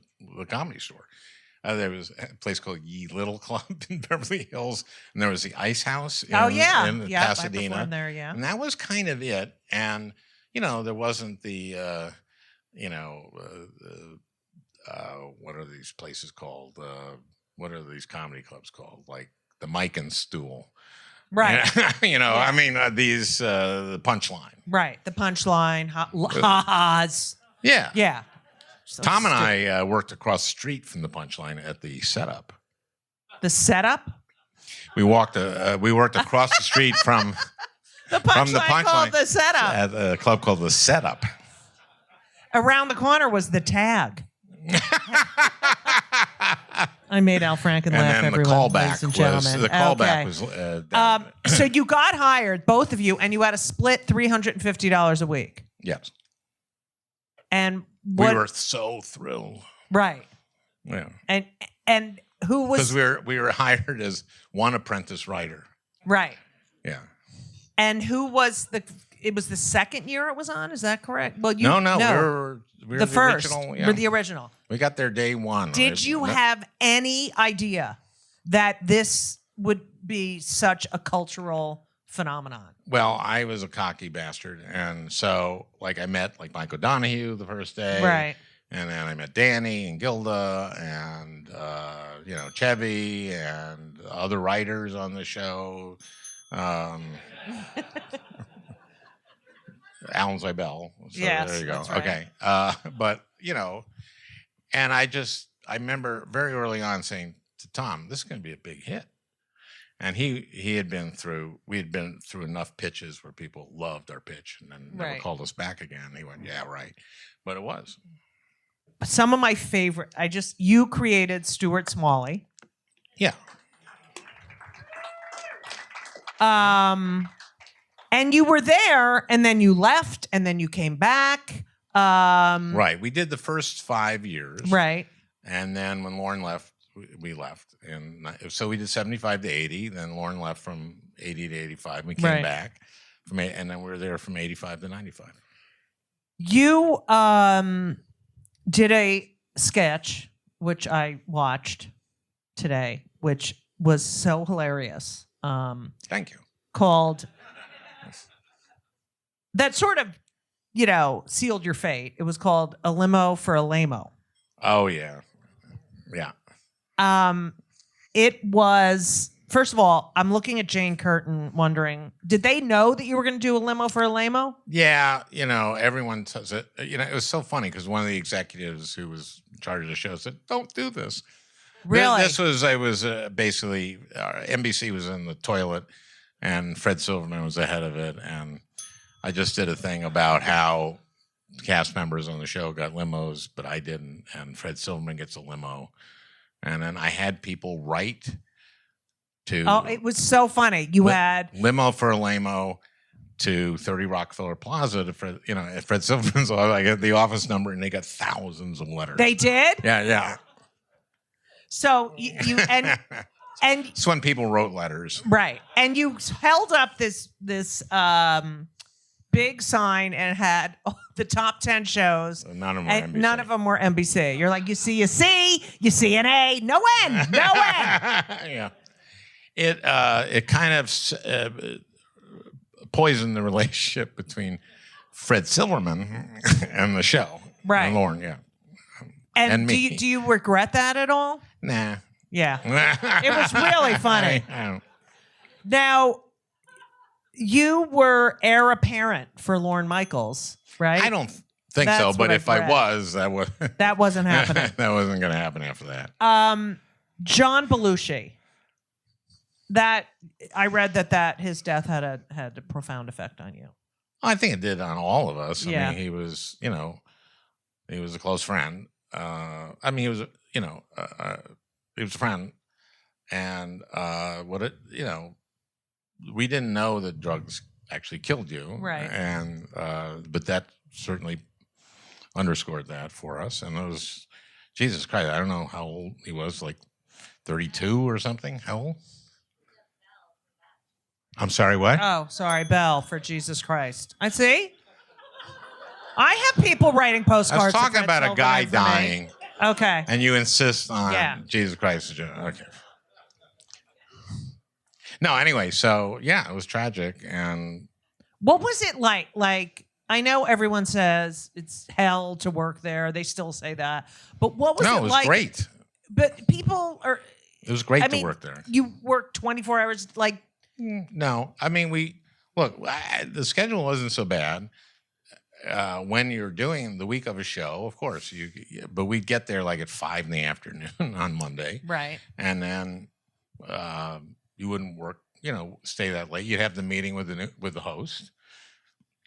Comedy Store. There was a place called Ye Little Club in Beverly Hills, and there was the Ice House in Pasadena. I there, and that was kind of it. And there wasn't the what are these places called? What are these comedy clubs called? Like the Mike and Stool. Right. I mean, these the Punchline. Right. The Punchline. Ha-has. Yeah. Yeah. So Tom and I worked across the street from the Punchline at the Setup. The Setup? We worked across the street from the Punchline called the Setup. At a club called the Setup. Around the corner was the Tag. I made Al Franken laugh, everyone, ladies and gentlemen. The callback was so you got hired, both of you, and you had to split $350 a week. Yes. And we were so thrilled. Right. Yeah. And who was... Because we were hired as one apprentice writer. Right. Yeah. And who was it was the second year it was on, is that correct? Well, no. We were the first. Original, yeah. We're the original. We got there day one. Did you have any idea that this would be such a cultural phenomenon? Well, I was a cocky bastard. And so, I met, Michael Donahue the first day. Right. And then I met Danny and Gilda and, Chevy and other writers on the show. Alan Zybell. So yes, there you go. That's right. Okay. But, and I remember very early on saying to Tom, this is going to be a big hit. And we had been through enough pitches where people loved our pitch and then never called us back again. He went, yeah, right. But it was. Some of my favorite, you created Stuart Smalley. Yeah. And you were there, and then you left, and then you came back. Right. We did the first 5 years. Right. And then when Lauren left, we left. And so we did 75 to 80. Then Lauren left from 80 to 85. We came back. And then we were there from 85 to 95. You did a sketch, which I watched today, which was so hilarious. Thank you. Called... That sort of, sealed your fate. It was called A Limo for a Lamo. Oh, yeah. Yeah. It was, first of all, I'm looking at Jane Curtin wondering, did they know that you were going to do A Limo for a Lamo? Yeah. Everyone says it. It was so funny because one of the executives who was in charge of the show said, don't do this. Really? It was basically, NBC was in the toilet and Fred Silverman was the head of it. And I just did a thing about how cast members on the show got limos, but I didn't. And Fred Silverman gets a limo. And then I had people write to... Oh, it was so funny. You had... Limo for a lamo to 30 Rockefeller Plaza to Fred, at Fred Silverman's. I got the office number and they got thousands of letters. They did? Yeah. So you and it's when people wrote letters. Right. And you held up this big sign and it had the top 10 shows. None of them were and NBC. none of them were NBC. You're like, you see a C, you see an A, no N, no N. Yeah. It kind of poisoned the relationship between Fred Silverman and the show. Right. And Lauren, yeah. And me. do you regret that at all? Nah. Yeah. It was really funny. I don't. Now, you were heir apparent for Lorne Michaels, right? I don't think That's so, what but I've if I read. was, that was That wasn't happening. that wasn't going to happen after that. John Belushi. That I read that his death had a profound effect on you. I think it did on all of us. Yeah. I mean, he was a close friend. I mean, he was a friend, and we didn't know that drugs actually killed you, Right. And but that certainly underscored that for us. And it was, Jesus Christ, I don't know how old he was, like 32 or something. How old? I'm sorry, what? Oh, sorry, Bell, for Jesus Christ. I see. I have people writing I postcards. was talking to Fred about a guy Silverman for me. dying, Okay. and you insist on Yeah. Jesus Christ. Okay. No, anyway, so yeah, it was tragic, and What was it like? Like, I know everyone says it's hell to work there. They still say that. But what was no, it it was like? great. But people are. It was great I to mean, work there. You work 24 hours. Like, No, I mean the schedule wasn't so bad. When you're doing the week of a show, of course, but we'd get there like at 5 PM on Monday, right. and then you wouldn't work, stay that late. You'd have the meeting with the host,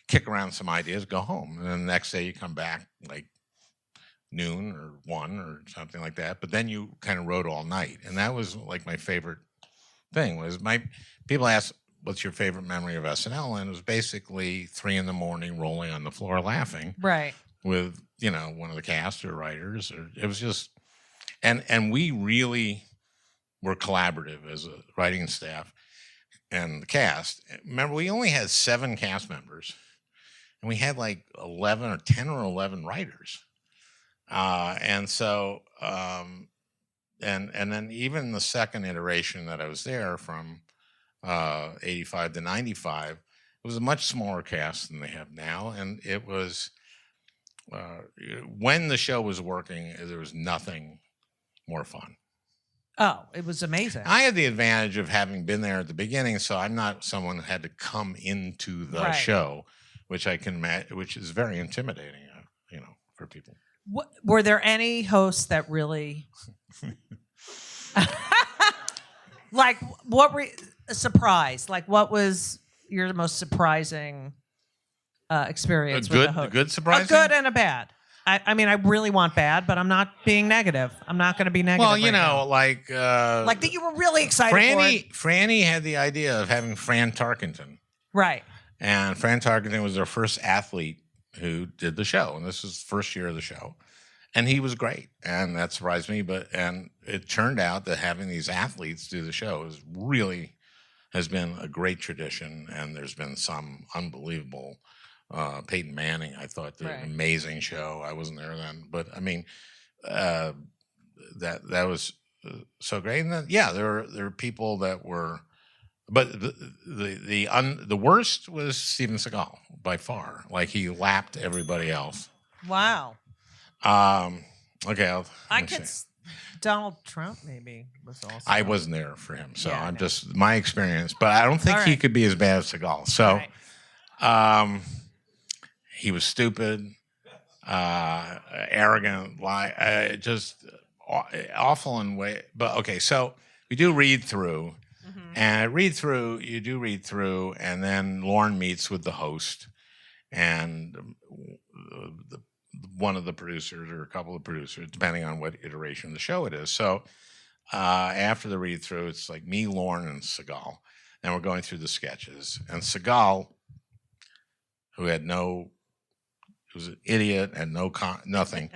kick around some ideas, go home, and then the next day you come back like noon or 1 or something like that. But then you kind of wrote all night, and that was like my favorite thing. Was people ask, what's your favorite memory of SNL? And it was basically 3 AM rolling on the floor laughing Right. with, one of the cast or writers. It was just, and we really were collaborative as a writing staff and the cast. Remember, we only had 7 cast members, and we had like 11 or 10 or 11 writers. And so, and then even the second iteration that I was there from 85 to 95, it was a much smaller cast than they have now. And it was, when the show was working, there was nothing more fun. Oh, it was amazing. I had the advantage of having been there at the beginning, so I'm not someone who had to come into the Right. show, which I can imagine, which is very intimidating, for people. Were there any hosts that really, like, a surprise? Like, what was your most surprising experience with a host? A good surprise. A good and a bad. I mean, I really want bad, but I'm not being negative. I'm not going to be negative. Well, right now. like that you were really excited for it. Franny had the idea of having Fran Tarkenton, Right. and Fran Tarkenton was our first athlete who did the show, and this was the first year of the show, and he was great, and that surprised me. And it turned out that having these athletes do the show has been a great tradition, and there's been some unbelievable. Peyton Manning, I thought, did an amazing show. I wasn't there then, but I mean, that was so great. And then, there were people that were, but the worst was Steven Seagal by far. Like, he lapped everybody else. Wow. Okay, I could. Donald Trump maybe was also. I wasn't there for him, so Yeah, I'm no. just my experience. But I don't think All he right. could be as bad as Seagal. So. All right. He was stupid, arrogant, just awful in way. But okay, so we do read through, and you do read through, and then Lauren meets with the host, and one of the producers or a couple of producers, depending on what iteration of the show it is. So after the read through, it's like me, Lauren, and Seagal, and we're going through the sketches, and Seagal, who had he was an idiot and nothing.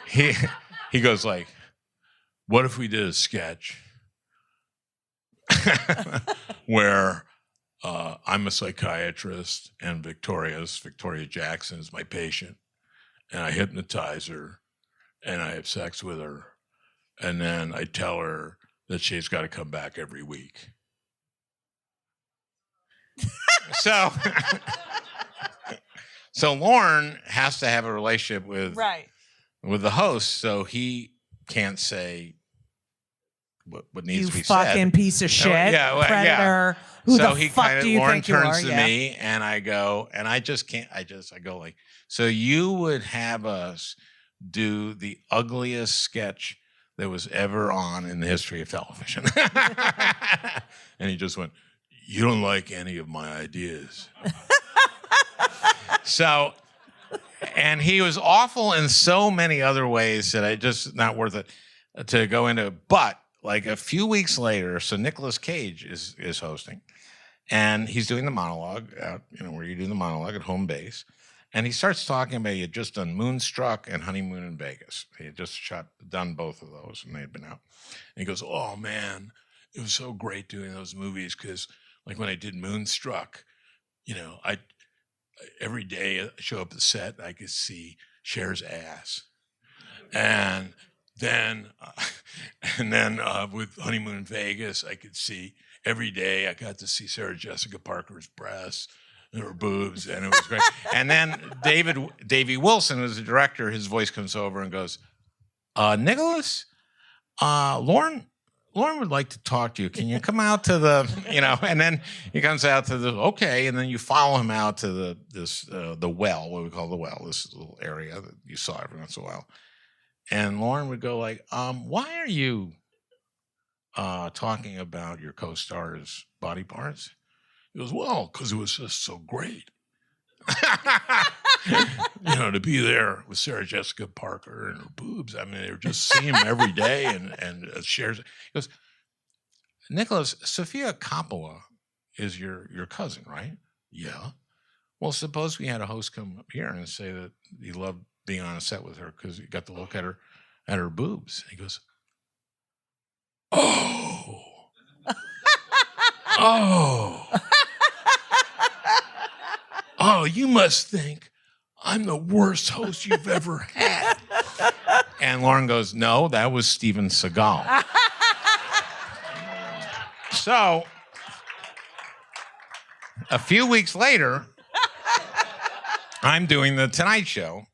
He goes like, "What if we did a sketch where I'm a psychiatrist, and Victoria Jackson is my patient, and I hypnotize her, and I have sex with her, and then I tell her that she's got to come back every week. So Lorne has to have a relationship with the host, so he can't say what needs to be said. You fucking piece of shit, predator. Who so the he fuck kinda, do you Lorne think you are? turns to me, and I go, and I just can't. I go like, so you would have us do the ugliest sketch that was ever on in the history of television? And he just went, you don't like any of my ideas. So, and he was awful in so many other ways that I just not worth it to go into. But like a few weeks later, so Nicolas Cage is hosting, and he's doing the monologue out, where you do the monologue at home base. And he starts talking about he had just done Moonstruck and Honeymoon in Vegas. He had just done both of those, and they had been out. And he goes, oh man, it was so great doing those movies, because like when I did Moonstruck, I every day I show up at the set, I could see Cher's ass. And then with Honeymoon in Vegas, I could see every day I got to see Sarah Jessica Parker's breasts and her boobs, and it was great. And then Davey Wilson, who's the director, his voice comes over and goes, Nicholas, Lauren would like to talk to you. Can you come out to the, and then he comes out to the, okay. And then you follow him out to the well, what we call the well, this little area that you saw every once in a while. And Lauren would go like, why are you talking about your co-star's body parts? He goes, well, because it was just so great. To be there with Sarah Jessica Parker and her boobs. I mean, they were just seeing them every day and shares. He goes, Nicholas, Sofia Coppola is your cousin, right? Yeah. Well, suppose we had a host come up here and say that he loved being on a set with her because he got to look at her boobs. He goes, oh. Oh, you must think I'm the worst host you've ever had. And Lauren goes, no, that was Steven Seagal. So, a few weeks later, I'm doing the Tonight Show.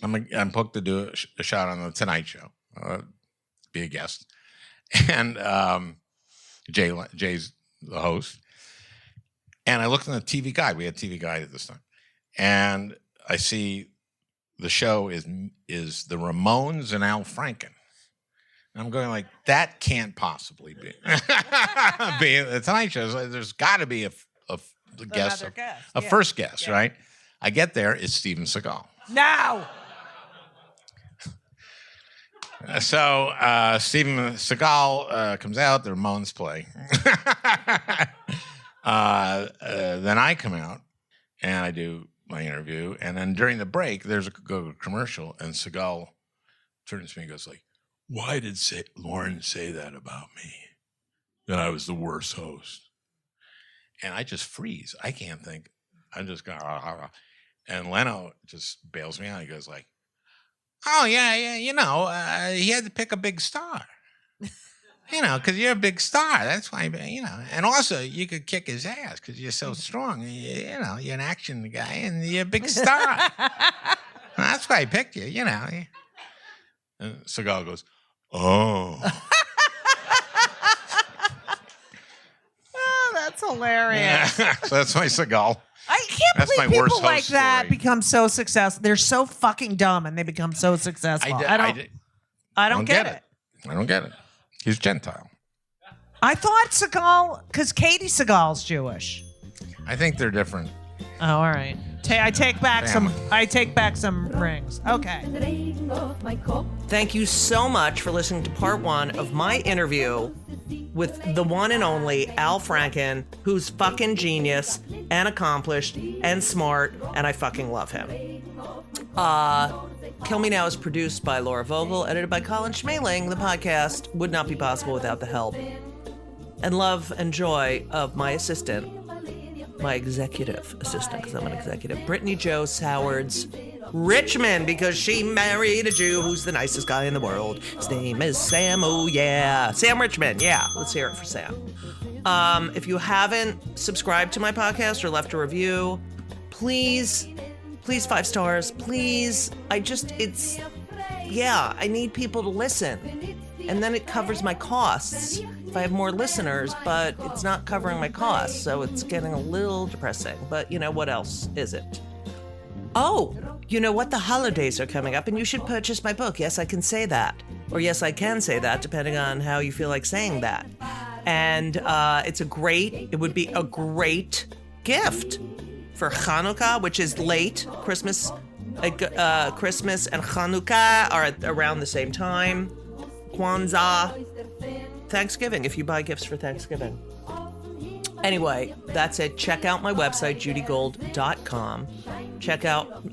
I'm booked to do a shot on the Tonight Show, be a guest. And Jay's the host. And I looked in the TV guide. We had TV guide at this time. And I see the show is the Ramones and Al Franken. And I'm going like, that can't possibly be the Tonight Show. There's got to be a guest, first guest, right? I get there, it's Steven Seagal. No! So Steven Seagal comes out, the Ramones play. Then I come out and I do my interview, and then during the break, there's a commercial, and Seagal turns to me and goes like, why did Lauren say that about me? That I was the worst host? And I just freeze. I can't think. I'm just going, and Leno just bails me out. He goes like, oh, yeah, he had to pick a big star. Because you're a big star. That's why, And also, you could kick his ass because you're so strong. You're an action guy, and you're a big star. That's why I picked you, And Seagal goes, oh. Oh, that's hilarious. So that's my Seagal. I can't believe people like that become so successful. They're so fucking dumb, and they become so successful. I don't get it. I don't get it. He's Gentile. I thought Seagal, because Katie Seagal's Jewish. I think they're different. Oh, all right. I take back some rings. Okay. Thank you so much for listening to part one of my interview with the one and only Al Franken, who's fucking genius and accomplished and smart, and I fucking love him. Kill Me Now is produced by Laura Vogel, edited by Colin Schmaling. The podcast would not be possible without the help and love and joy of my assistant, my executive assistant, because I'm an executive, Brittany Jo Soward's Richmond, because she married a Jew who's the nicest guy in the world. His name is Sam. Oh, yeah. Sam Richmond. Yeah. Let's hear it for Sam. If you haven't subscribed to my podcast or left a review, please 5 stars. Please. I need people to listen. And then it covers my costs if I have more listeners, but it's not covering my costs. So it's getting a little depressing. But you know, what else is it? Oh, you know what? The holidays are coming up and you should purchase my book. Yes, I can say that. Or yes, I can say that, depending on how you feel like saying that. And it would be a great gift for Hanukkah, which is late. Christmas and Hanukkah are around the same time. Kwanzaa, Thanksgiving, if you buy gifts for Thanksgiving. Anyway, that's it. Check out my website, judygold.com.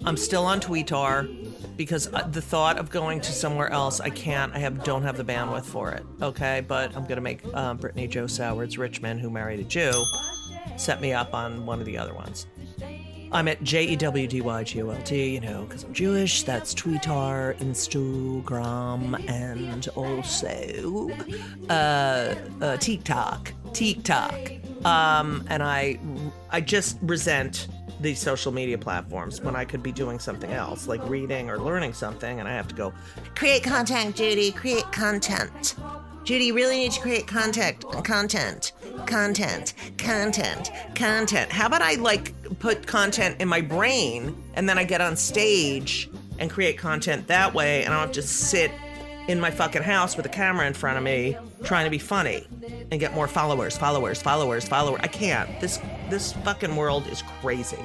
I'm still on Twitter because the thought of going to somewhere else, I don't have the bandwidth for it. Okay, but I'm going to make Brittany Jo Soward's Richmond, who married a Jew, set me up on one of the other ones. I'm at JEWDYGOLD, because I'm Jewish. That's Twitter, Instagram, and also TikTok. And I just resent these social media platforms when I could be doing something else, like reading or learning something, and I have to go, create content, Judy, create content. Judy, you really need to create content. How about I put content in my brain and then I get on stage and create content that way, and I don't have to sit in my fucking house with a camera in front of me trying to be funny and get more followers. I can't. This fucking world is crazy.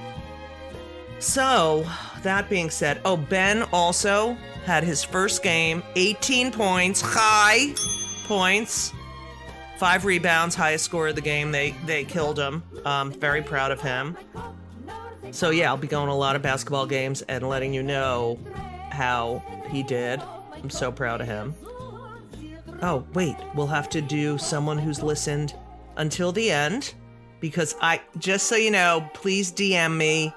So, that being said, Ben also had his first game, 18 points, high points, 5 rebounds, highest score of the game. They killed him. Very proud of him. So yeah, I'll be going to a lot of basketball games and letting you know how he did. I'm so proud of him. Oh, wait, we'll have to do someone who's listened until the end, because just so you know, please DM me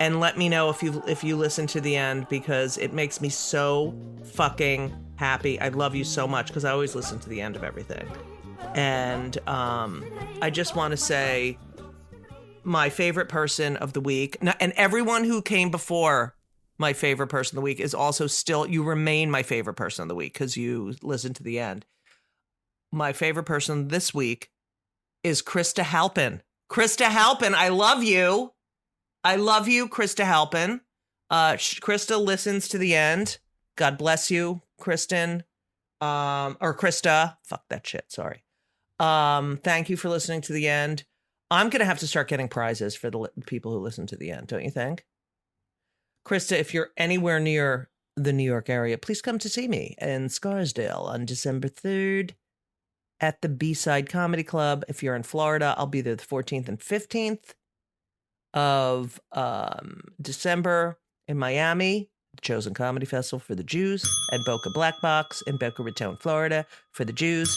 and let me know if you listen to the end, because it makes me so fucking happy. I love you so much, because I always listen to the end of everything. And I just want to say my favorite person of the week, and everyone who came before my favorite person of the week is also you remain my favorite person of the week because you listened to the end. My favorite person this week is Krista Halpin. Krista Halpin, I love you. I love you, Krista Halpin. Krista listens to the end. God bless you, Kristen. Or Krista. Fuck that shit, sorry. Thank you for listening to the end. I'm going to have to start getting prizes for the people who listen to the end, don't you think? Krista, if you're anywhere near the New York area, please come to see me in Scarsdale on December 3rd at the B-Side Comedy Club. If you're in Florida, I'll be there the 14th and 15th of December in Miami, the Chosen Comedy Festival for the Jews, and Boca Black Box in Boca Raton, Florida for the Jews.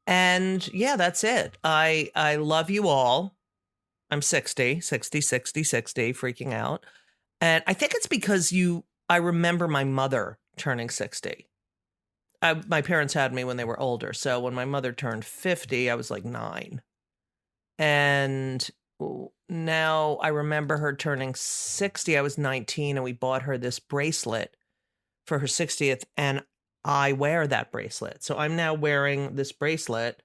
And yeah, that's it. I love you all. I'm 60, freaking out. And I think it's because I remember my mother turning 60. My parents had me when they were older. So when my mother turned 50, I was like 9. And now I remember her turning 60. I was 19 and we bought her this bracelet for her 60th. And I wear that bracelet. So I'm now wearing this bracelet.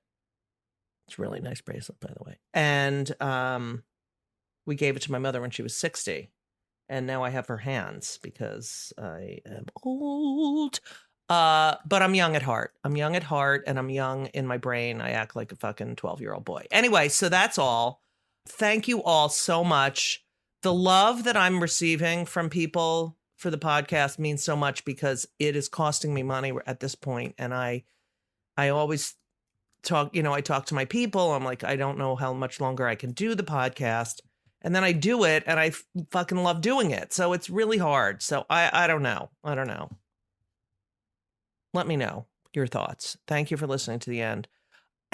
It's a really nice bracelet, by the way. And we gave it to my mother when she was 60. And now I have her hands because I am old. But I'm young at heart. I'm young at heart and I'm young in my brain. I act like a fucking 12-year-old boy. Anyway, so that's all. Thank you all so much. The love that I'm receiving from people for the podcast means so much because it is costing me money at this point. And I always talk to my people. I'm like, I don't know how much longer I can do the podcast. And then I do it and I fucking love doing it. So it's really hard. So I don't know. Let me know your thoughts. Thank you for listening to the end.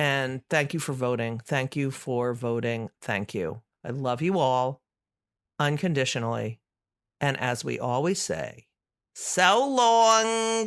And thank you for voting. Thank you for voting. Thank you. I love you all unconditionally. And as we always say, so long.